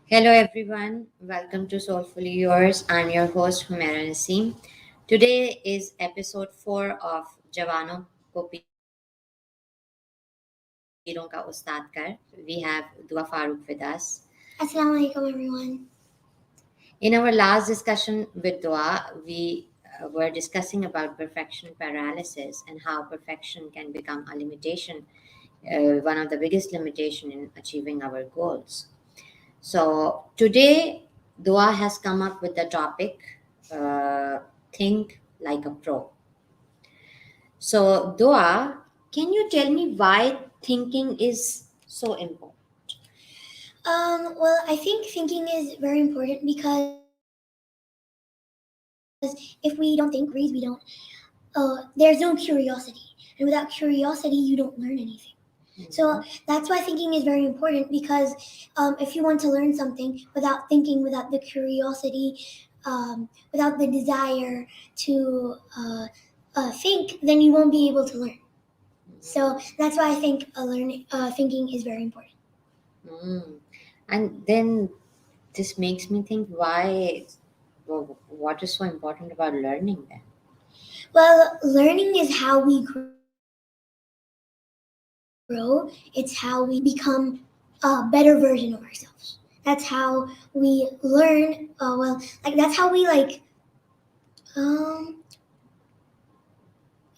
Hello everyone, welcome to Soulfully Yours. I'm your host Humaira Naseem. Today is episode 4 of Jawano ko Peeron ka Ustad Kar. We have Dua Farooq with us. Assalamu alaikum, everyone. In our last discussion with Dua, we were discussing about perfection paralysis and how perfection can become a limitation, one of the biggest limitation in achieving our goals. So today, Dua has come up with the topic uh, Think Like a Pro. So, Dua, can you tell me why thinking is so important? Well, I think thinking is very important because if we don't think, there's no curiosity. And without curiosity, you don't learn anything. So that's why thinking is very important because if you want to learn something without thinking, without the curiosity, without the desire to think, then you won't be able to learn. So that's why I think thinking is very important. Mm. And then this makes me think what is so important about learning then? Well, learning is how we grow. It's how we become a better version of ourselves. That's how we learn. That's how we Um,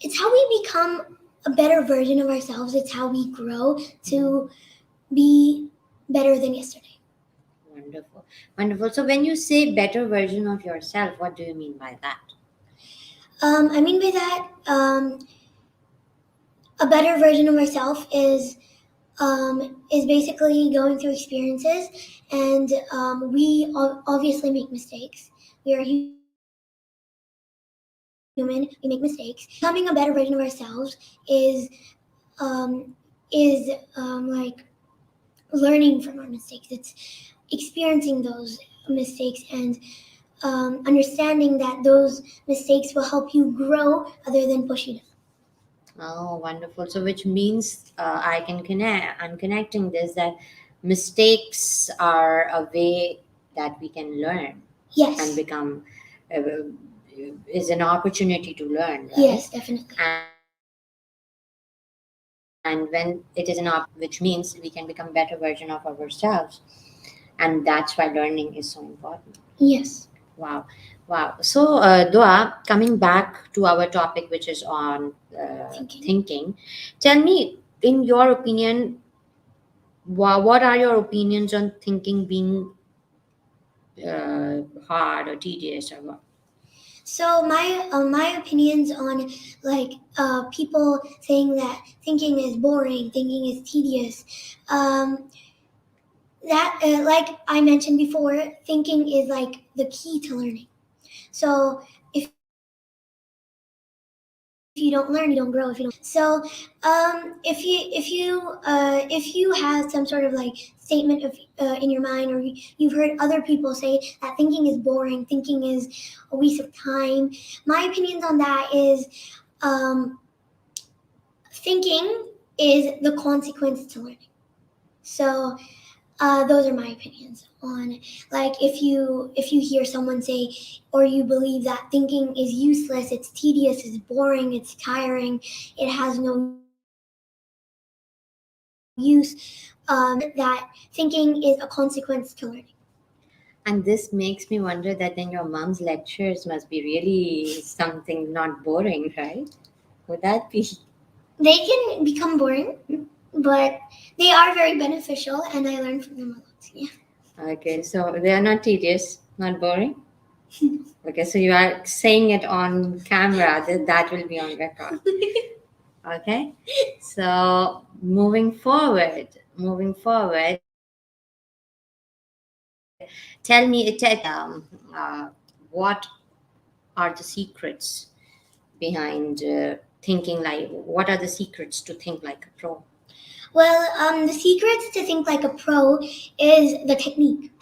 it's how we become a better version of ourselves. It's how we grow to be better than yesterday. Wonderful. Wonderful. So when you say better version of yourself, what do you mean by that? I mean by that, a better version of myself is basically going through experiences, and we obviously make mistakes. We are human. We make mistakes. Becoming a better version of ourselves is um, like learning from our mistakes. It's experiencing those mistakes and understanding that those mistakes will help you grow other than push you down. Oh, wonderful. So, which means I'm connecting this that mistakes are a way that we can learn and Yes. become, uh, is an opportunity to learn, right? Yes, definitely. And when it is an which means we can become better version of ourselves. And that's why learning is so important. Yes. Wow. Wow. So, Dua, coming back to our topic, which is on thinking, tell me, in your opinion, what are your opinions on thinking being hard or tedious or what? So my opinions on people saying that thinking is boring, thinking is tedious. Um, that like I mentioned before, thinking is like the key to learning. So if you don't learn, you don't grow. If you don't so if you have some sort of like statement of in your mind, or you've heard other people say that thinking is boring, thinking is a waste of time, my opinions on that is um, thinking is the consequence to learning. So those are my opinions on, like, if you hear someone say, or you believe that thinking is useless, it's tedious, it's boring, it's tiring, it has no use, that thinking is a consequence to learning. And this makes me wonder that then your mom's lectures must be really something not boring, right? Would that be? They can become boring, but they are very beneficial, and I learn from them a lot. Yeah. Okay, so they are not tedious, not boring. Okay, so you are saying it on camera, that will be on record. Okay, so moving forward, tell me, what are the secrets behind thinking like? What are the secrets to think like a pro? Well, the secrets to think like a pro is the technique.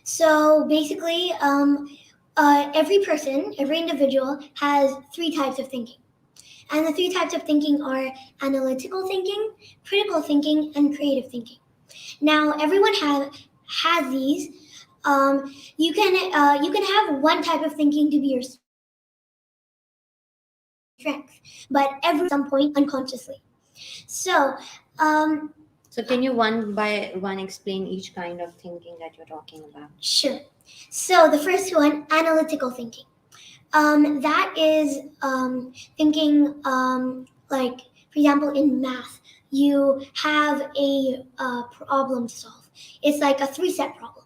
So basically, every person, every individual has three types of thinking. And the three types of thinking are analytical thinking, critical thinking, and creative thinking. Now, everyone has these, you can have one type of thinking to be your strength, but every at some point unconsciously. So, So can you one by one explain each kind of thinking that you're talking about? sure. So the first one, analytical thinking. That is thinking like, for example, in math, you have a problem to solve. It's like a 3-step problem.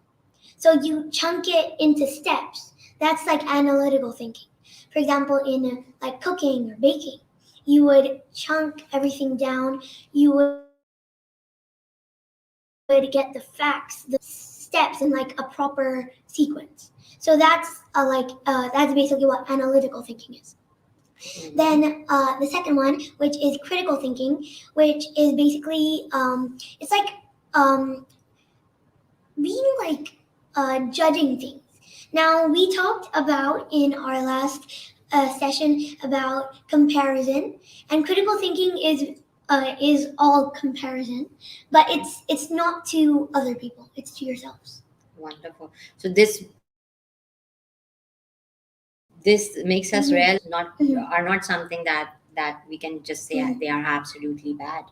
So you chunk it into steps. That's like analytical thinking. For example, in like cooking or baking, you would chunk everything down. You would get the facts, the steps in like a proper sequence. So that's that's basically what analytical thinking is. Then the second one, which is critical thinking, which is basically it's like being like judging things. Now we talked about in our last session about comparison, and critical thinking is all comparison, but it's not to other people; it's to yourselves. Wonderful. So this makes us real not are not something that we can just say they are absolutely bad.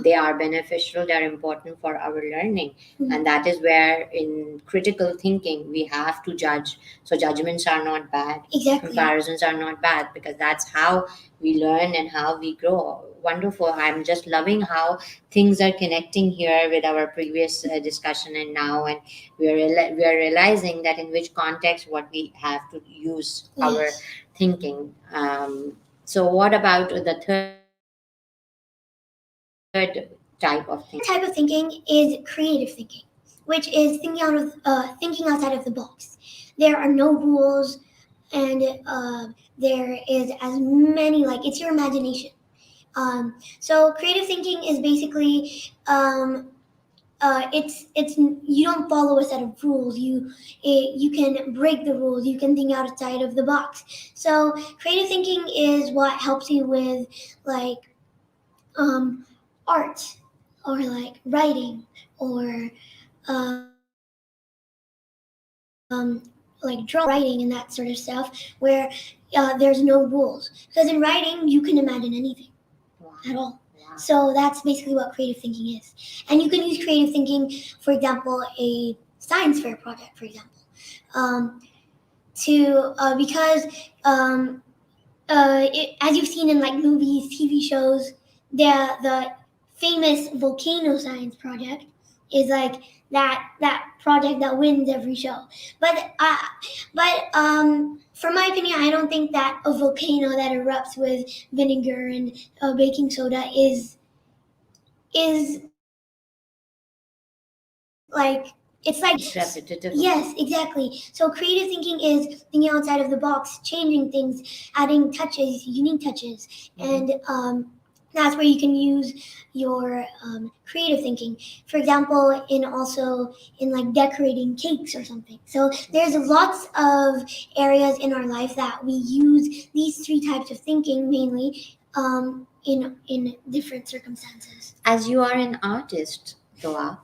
They are beneficial, they are important for our learning. And that is where in critical thinking we have to judge. So judgments are not bad. Exactly. Comparisons are not bad, because that's how we learn and how we grow. Wonderful. I'm just loving how things are connecting here with our previous discussion and now, and we are realizing that in which context what we have to use our thinking. So what about the third type of thinking? Type of thinking is creative thinking, which is thinking outside of the box. There are no rules, and there is as many, like, it's your imagination. So creative thinking is basically it's you don't follow a set of rules. You can break the rules. You can think outside of the box. So creative thinking is what helps you with like art, or like writing, or like writing and that sort of stuff, where there's no rules. Because in writing, you can imagine anything at all. So that's basically what creative thinking is. And you can use creative thinking, for example, a science fair project, for example, because as you've seen in like movies, TV shows, the famous volcano science project is like that project that wins every show. But for my opinion, I don't think that a volcano that erupts with vinegar and baking soda is like, it's like repetitive. Yes, exactly. So creative thinking is thinking outside of the box, changing things, adding touches, unique touches, and that's where you can use your creative thinking. For example, in like decorating cakes or something. So there's lots of areas in our life that we use these 3 types of thinking mainly in different circumstances. As you are an artist, Doa,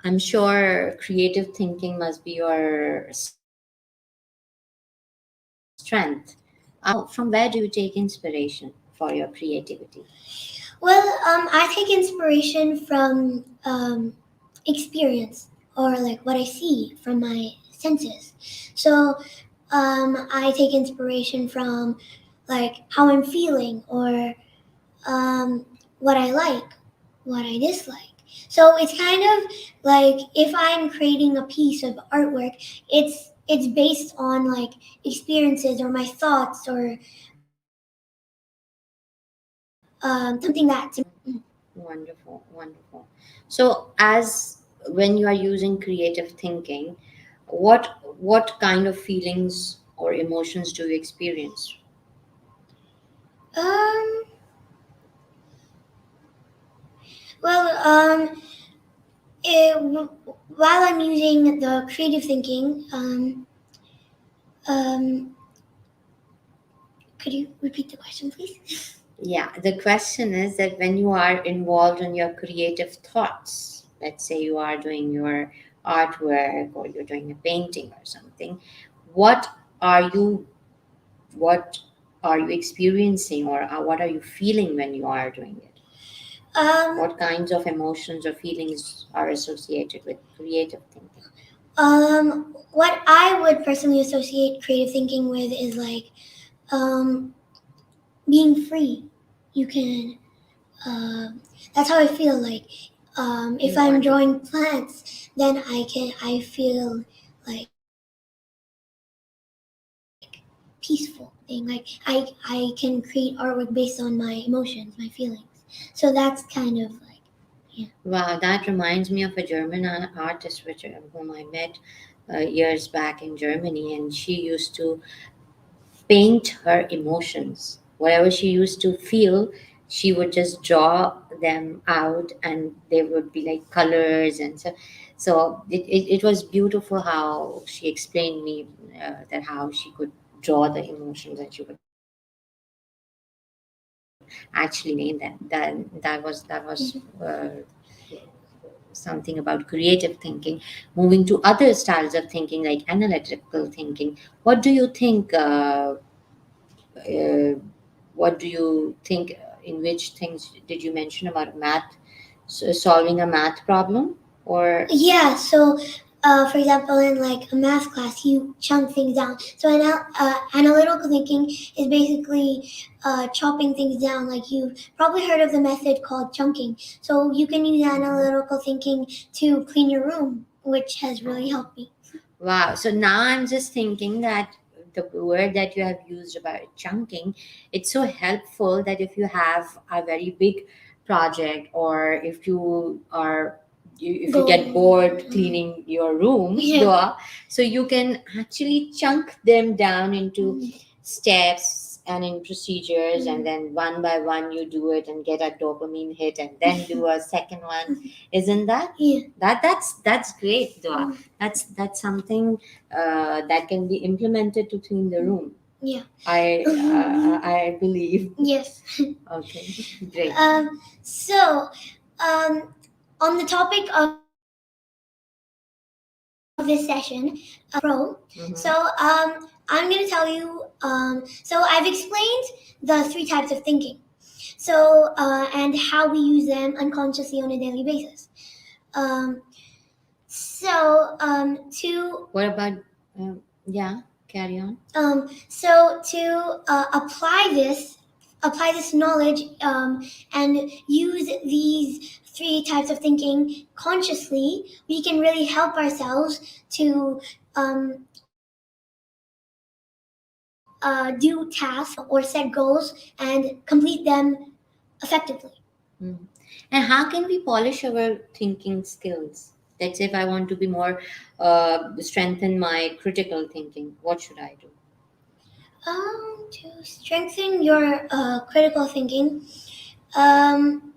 I'm sure creative thinking must be your strength. From where do you take inspiration for your creativity? Well, I take inspiration from experience, or like what I see from my senses. So I take inspiration from like how I'm feeling, or what I like, what I dislike. So it's kind of like, if I'm creating a piece of artwork, it's based on like experiences or my thoughts, or something that's Wonderful, wonderful. So, as when you are using creative thinking, what kind of feelings or emotions do you experience? um well while I'm using the creative thinking, could you repeat the question, please? Yeah, the question is that when you are involved in your creative thoughts, let's say you are doing your artwork or you're doing a painting or something, what are you what are you experiencing, or what are you feeling when you are doing it? What kinds of emotions or feelings are associated with creative thinking? What I would personally associate creative thinking with is like being free. You can. That's how I feel. Like if I'm drawing plants, then I feel like peaceful thing. Like I can create artwork based on my emotions, my feelings. So that's kind of like, yeah. Wow, that reminds me of a German artist whom I met years back in Germany, and she used to paint her emotions. Whatever she used to feel, she would just draw them out, and they would be like colors. And so it was beautiful how she explained me that how she could draw the emotions, and she would actually name them. That was something about creative thinking. Moving to other styles of thinking like analytical thinking, what do you think? Uh, what do you think? In which things did you mention about math? Solving a math problem, or Yeah, so for example, in like a math class, you chunk things down. So analytical thinking is basically chopping things down. Like you've probably heard of the method called chunking. So you can use analytical thinking to clean your room, which has really helped me. wow? So now I'm just thinking that the word that you have used about chunking, it's so helpful that if you have a very big project, or if you get bored cleaning your room, Yeah. so you can actually chunk them down into steps and in procedures, and then one by one you do it and get a dopamine hit, and then do a second one. Isn't that? Yeah. That's great, Dua. That's something that can be implemented to clean the room. Yeah. I believe. Yes. Okay, great. So, on the topic of this session, pro. So, I'm going to tell you. So, I've explained the three types of thinking. So, and how we use them unconsciously on a daily basis. To What about yeah? Carry on. So to apply this knowledge and use these three types of thinking consciously, we can really help ourselves to do tasks or set goals and complete them effectively. Mm. And how can we polish our thinking skills? Let's say if I want to be more strengthen my critical thinking, what should I do? To strengthen your critical thinking, um,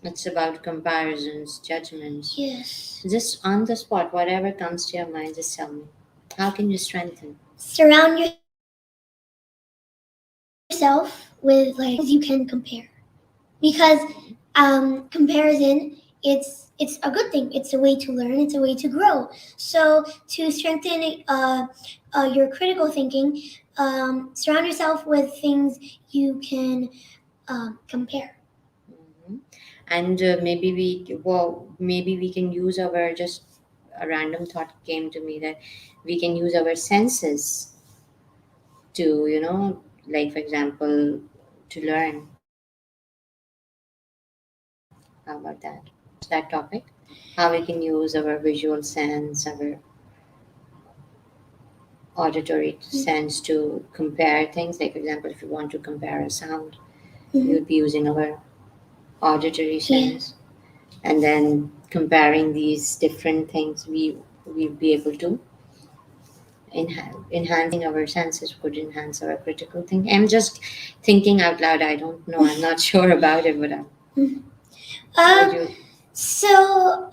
It's about comparisons, judgments. yes, Just on the spot, whatever comes to your mind, just tell me. How can you strengthen? surround yourself with like things you can compare, because comparison, it's a good thing. It's a way to learn, it's a way to grow. So to strengthen your critical thinking, surround yourself with things you can compare. Mhm. And maybe we can use our, just a random thought came to me, that we can use our senses to, like for example, to learn. How about that topic? How we can use our visual sense, our auditory sense to compare things. Like for example, if you want to compare a sound, we would be using our auditory sense, and then comparing these different things, we'll be able to enhancing our senses could enhance our critical thinking. I'm just thinking out loud. I don't know. I'm not sure about it, but would you? So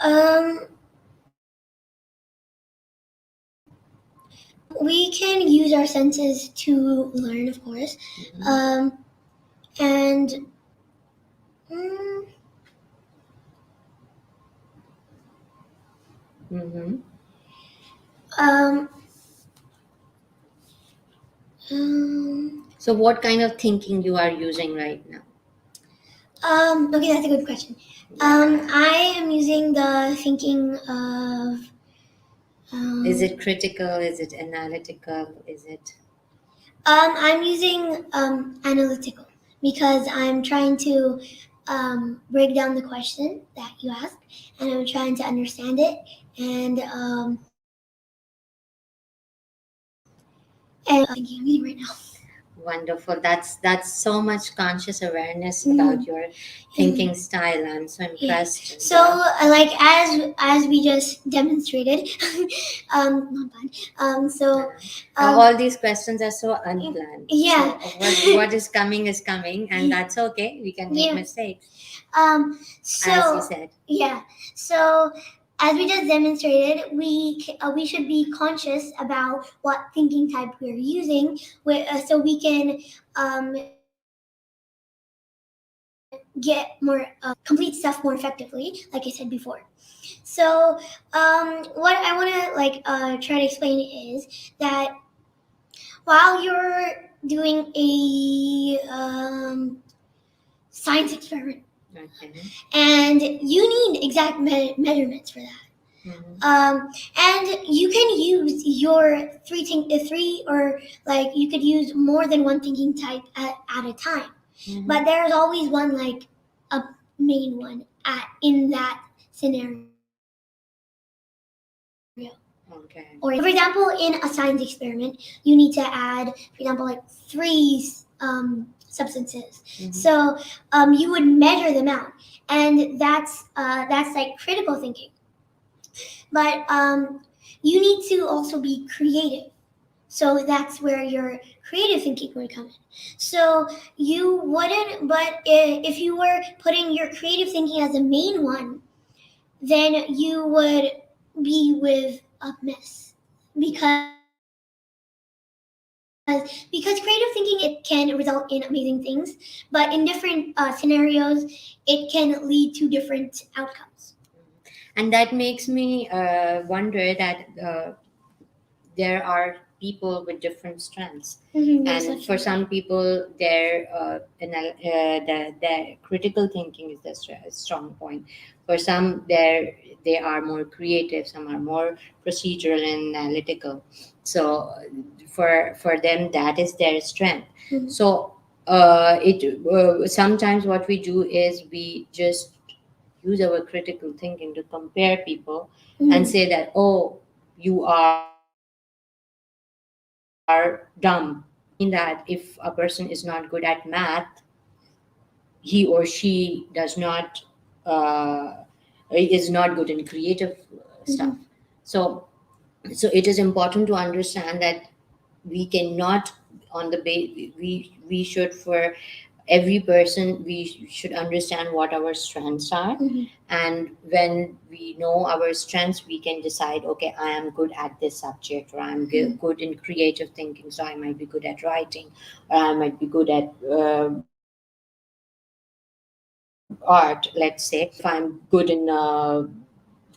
we can use our senses to learn, of course. And Mm-hmm. Um, um, So what kind of thinking you are using right now? okay, that's a good question. I am using the thinking of. Is it critical? Is it analytical? Is it? I'm using analytical because I'm trying to break down the question that you asked, and I'm trying to understand it, and thinking I'm reading right now. Wonderful. That's so much conscious awareness about your thinking style. I'm so impressed. So, like as we just demonstrated, not bad. All these questions are so unplanned. Yeah. So what is coming, and that's okay. We can make mistakes, So as you said. yeah. So as we just demonstrated, we should be conscious about what thinking type we're using, so we can get more complete stuff more effectively, like I said before. So what I want to try to explain is that while you're doing a science experiment, Okay. and you need exact measurements for that. And you can use your three, or like you could use more than one thinking type at a time. But there's always one, like a main one in that scenario. Okay. Or for example, in a science experiment, you need to add, for example, like three substances. So you would measure them out, and that's like critical thinking. But you need to also be creative. So that's where your creative thinking would come in. So you wouldn't, but if you were putting your creative thinking as a main one, then you would be with a mess, because creative thinking, it can result in amazing things, but in different scenarios it can lead to different outcomes. And that makes me wonder that there are people with different strengths. And for some people their critical thinking is the strong point. For some, they are more creative, some are more procedural and analytical. So for them, that is their strength. So it sometimes what we do is we just use our critical thinking to compare people and say that, oh, you are dumb. Does not mean that if a person is not good at math, he or she does not is not good in creative stuff. So it is important to understand that we cannot on the we should, for every person, we should understand what our strengths are. And when we know our strengths, we can decide, okay, I am good at this subject, or I'm good in creative thinking, so I might be good at writing, or I might be good at art, let's say. If I'm good in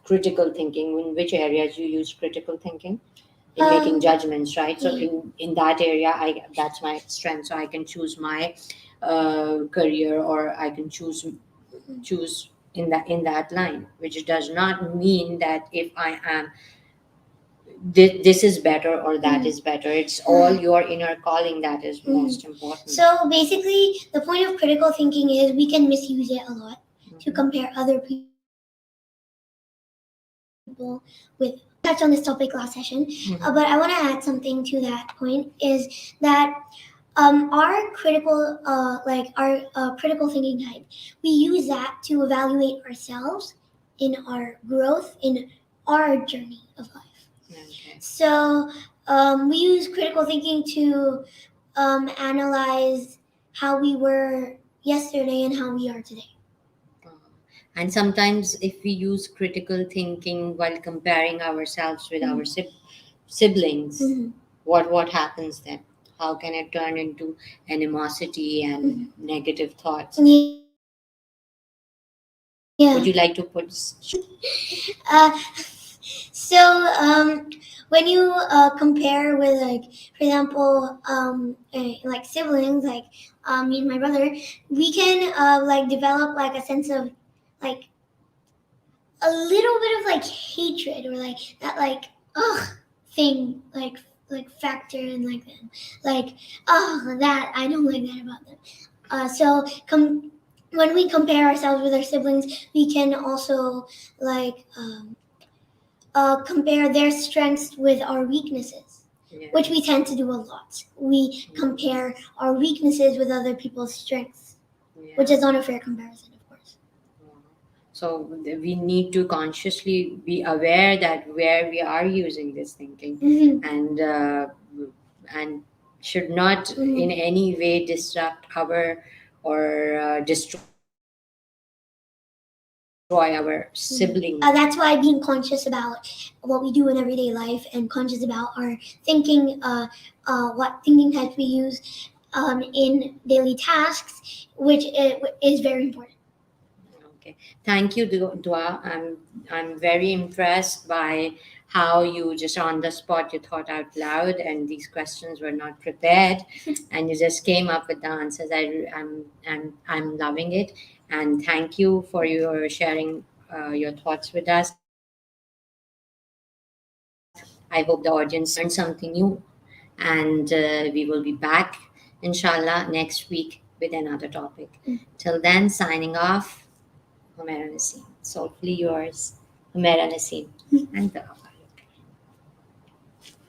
critical thinking, in which areas you use critical thinking? In making judgments, right? So in that area, I that's my strength, so I can choose my career, or I can choose in that line, which does not mean that if I am this is better or that is better. It's all your inner calling that is most important. So basically, the point of critical thinking is we can misuse it a lot to compare other people with. Touched on this topic last session, but I want to add something to that point. Is that our critical, critical thinking type, we use that to evaluate ourselves in our growth in our journey of life. Okay. So we use critical thinking to analyze how we were yesterday and how we are today. And sometimes, if we use critical thinking while comparing ourselves with our siblings, what happens then? How can it turn into animosity and negative thoughts? Yeah. Would you like to put? Uh, So when you compare with, like, for example, like siblings, like me and my brother, we can like develop like a sense of like a little bit of like hatred, or like that like ugh thing, like factor in like them, like oh that I don't like that about them. So when we compare ourselves with our siblings, we can also like compare their strengths with our weaknesses, Yeah. which we tend to do a lot. We compare our weaknesses with other people's strengths, Yeah. which is not a fair comparison, of course. So we need to consciously be aware that where we are using this thinking, and should not in any way disrupt our or destroy our sibling. That's why being conscious about what we do in everyday life and conscious about our thinking, what thinking types we use in daily tasks, which is very important. Okay, thank you, Dua. I'm very impressed by how you just on the spot you thought out loud, and these questions were not prepared, and you just came up with the answers. I'm loving it, and thank you for your sharing your thoughts with us. I hope the audience learned something new, and we will be back, inshallah, next week with another topic. Till then, signing off. Humaira Naseem. Soulfully yours, Humaira Naseem. And